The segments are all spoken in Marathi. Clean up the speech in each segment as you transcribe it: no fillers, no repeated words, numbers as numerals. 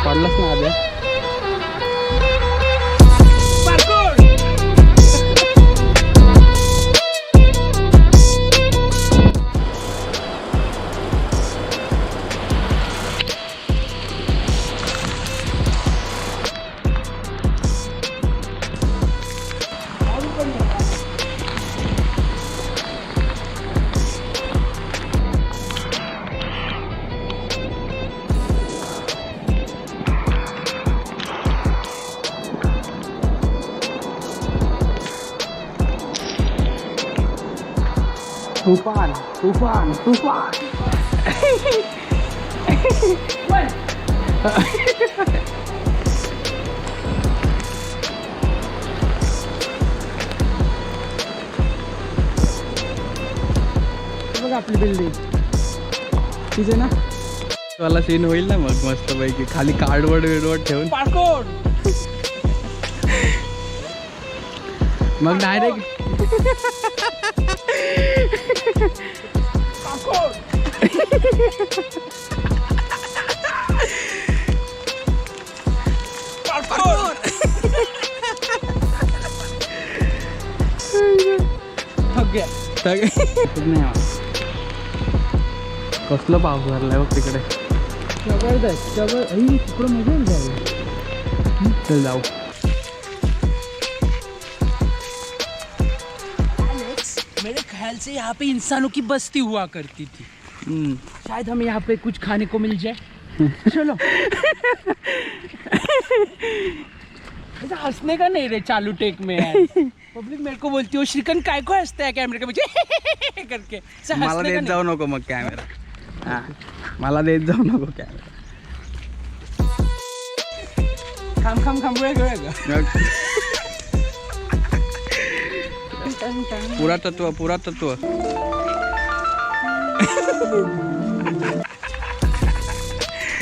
पडलाच ना आद्या. तुफान तुफान तुफान. बघ आपली बिल्डिंग तिथे ना वाला सीन होईल ना मग मस्त पैकी खाली कार्डवर्ड विडवर्ड ठेवून पार्कोड मग डायरेक्ट कसलं पाऊस भरलाय बघ तिकडे. जबरदस्त तिकडं मजा येईल. चल जाऊ. मेरे ख्याल से यहाँ पे इंसानों की बस्ती हुआ करती थी. शायद हमें यहाँ पे कुछ खाने को मिल जाए. चलो. ऐसा हंसने का नहीं रे चालू टेक में यार. पब्लिक मेरे को बोलती हो श्रीकांत काय को हंसता है कैमरे के मुझे करके. मला देत जाऊ नको मग कॅमेरा. हा मला देत जाऊ नको कॅमेरा. खाम पुरातत्व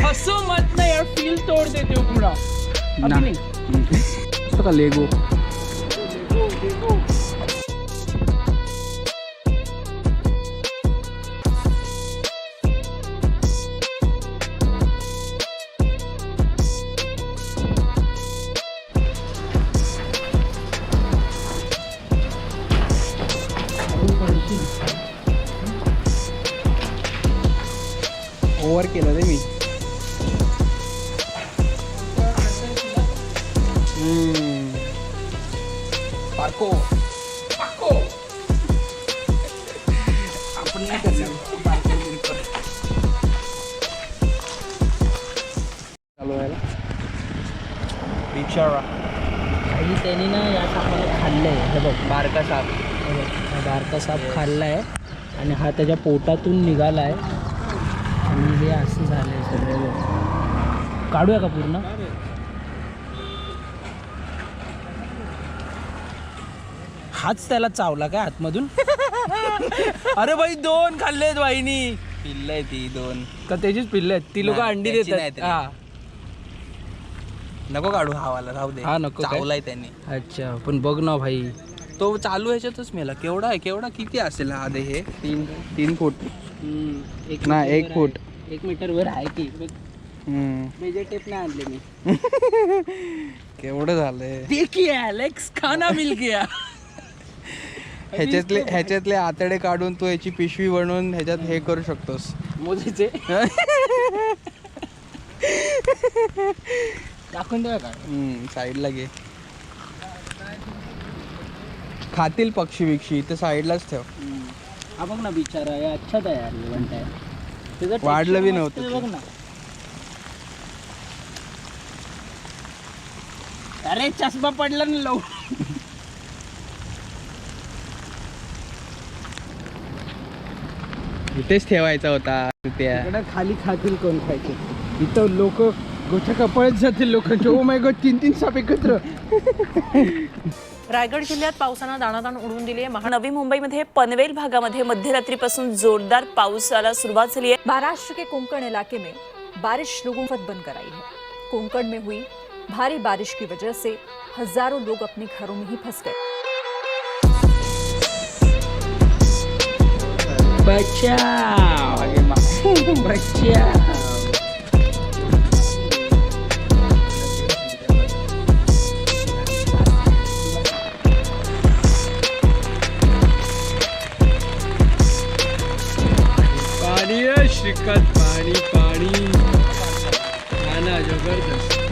हंसो मत ना यार. फील तोड़ देते हो पूरा. ना का लेगो ओव्हर केलं रे मी. पार्को आपण नाही करणार. चालू व्हायला बिचारा काही त्यांनी ना या सापाला खाल्लंय. हे बघ बारका साप. बारका साप खाल्लाय आणि हा त्याच्या पोटातून निघालाय आणि हे असं झालंय सगळं. काढूया का पूर्ण. हाच त्याला चावला काय आतमधून. अरे भाई 2 खाल्लेत वाहिनी. पिल्लय ती 2 का त्याचीच पिल्ले आहेत. ती लोक अंडी देतात. हा नको काढू हावाला राहू दे. हा नको चावलाय त्याने. अच्छा पण बघ ना भाई तो चालू ह्याच्यातच मेला. केवढा आहे केवढा किती असेल हा दे. हे 3 फूट ना 1 फूट 1 मीटर वर आहे की. मेजर टेप नाही आणले मी. केवढं झालंय. देखिए अलेक्स खाना मिल गया. ह्याच्यातले आतडे काढून तू याची पिशवी बनवून ह्याच्यात हे करू शकतोस. मोजेचे टाकून द्या का. साईडला घे. खातील पक्षी बिक्षी तर साईडलाच ठेव. हा बघ ना बिचारा. अच्छा तयार इव्हेंट आहे. वाढलं बी नव्हतं. बघ ना. अरे चष्मा पडला ना लव. इथेच ठेवायचा होता. त्या खाली खातील कोण खायचे. इथं लोक गोठ्या कपाळच जातील लोकांचे. ओ माय गॉड 3 साप एकत्र. रायगड जिल्ह्यात पावसानं दाणादाण उडवून दिली आहे. नवी मुंबईमध्ये पनवेल भागामध्ये मध्यरात्रीपासून जोरदार पावसाला सुरुवात झाली है. महाराष्ट्र के कोंकण इलाके में बारिश लोगों को बंद कराई है. कोंकण में हुई भारी बारिश की वजह से हजारों लोग अपने घरों में ही फंस गए. बचाओ बचाओ. खतखत पाणी पाणी खाना जबरदस्त.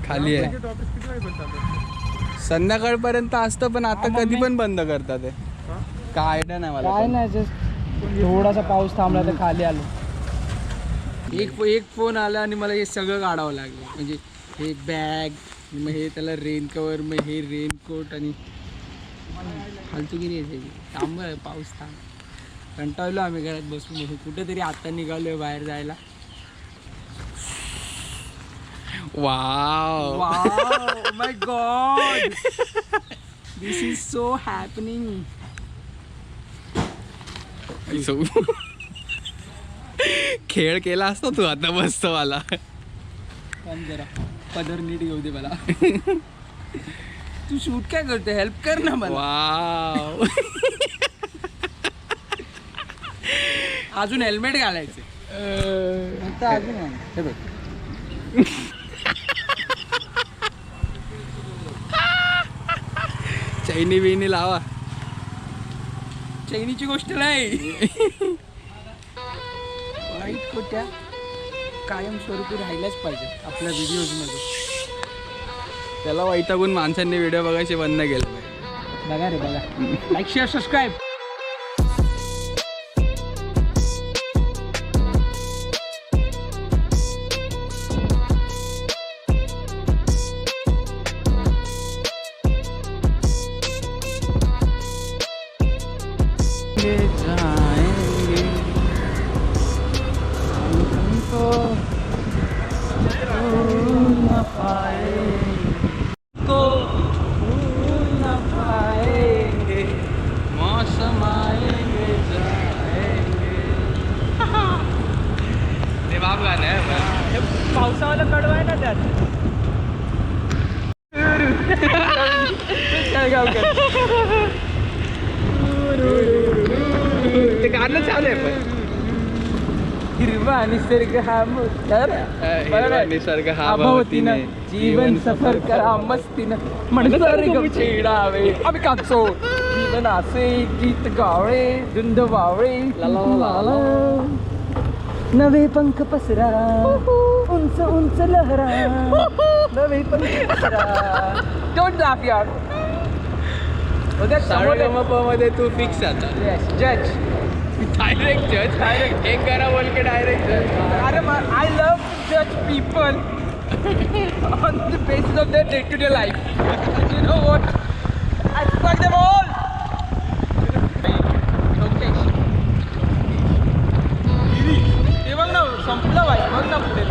खाली आहे. संध्याकाळपर्यंत असतं पण आता कधी पण बंद करतात ते. काय आयडिया नाही मला. काय नाही, जस्ट थोडासा पाऊस थांबला तर खाली आलो. एक फोन आला आणि मला हे सगळं काढावं लागलं. म्हणजे हे बॅग, मग हे त्याला रेन कवर, मग हे रेनकोट आणि फालतूगिरी आहे. थांब पाऊस थांब. कंटाळलो आम्ही घरात बसून बसून. कुठेतरी आता निघालोय बाहेर जायला. Wow! Wow! Oh my God! This is so happening. खेळ केला असता तू आता मस्त मला. पण जरा पदर नीट घेऊ दे मला. तू शूट काय करते? हेल्प कर ना मला. वाव. अजून हेल्मेट घालायचे. अजून हे बघ. चैनी बिनी लावा. चैनीची गोष्ट नाही. वाईट खोट्या कायमस्वरूपी राहिल्याच पाहिजे आपल्या व्हिडिओज मध्ये. त्याला वैतागून माणसांनी व्हिडिओ बघायचे बंद केलं पाहिजे. बघा रे बघा. Like share subscribe. पावसावाला कडवाय ना त्यात. ते गाणं चालू आहे पण. हिरवा निसर्ग हा निसर्ग हा भवतीनं जीवन सफर करा मस्तीनं म्हणसर्ग छेडावे आम्ही काचो जीवन असे गीत गावे धुंद वावळे लाला नवे पंख पसरा उंच उंच लहरा नवे पंख पसरा. डोंट लाफ यार. मध्ये तू फिक्स आता. जज डायरेक्ट जज. डायरेक्ट एक गाणं बोल के डायरेक्ट जज. अरे I love to judge people on the basis of their day-to-day life. You know what? I fuck them all. ते बघ ना संपलं भाई. बघ ना पुढे.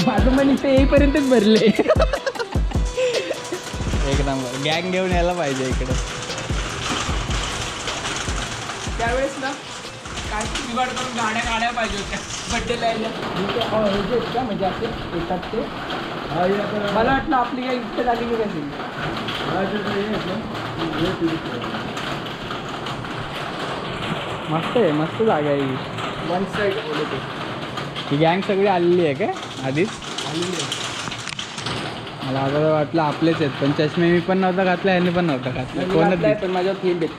माझं मन इथे येईपर्यंतच भरले. एक नंबर. गँग घेऊन यायला पाहिजे इकडे. त्यावेळेस ना काय जुगाड करून गाड्या काढायला पाहिजे होत्या बड्डेला यायला. म्हणजे असे येतात ते. मला वाटलं आपली काही इच्छा झाली की कशी. मस्त आहे. मस्त जागा आहे. वन साईड बोलते. ही गँग सगळी आलेली आहे काय आधीच? आलेली आहे. मला आता वाटलं आपलेच आहेत पण चष्मे मी पण नव्हता घातला यांनी पण नव्हता घातला. कोणच पण माझ्यावर थेंब येत.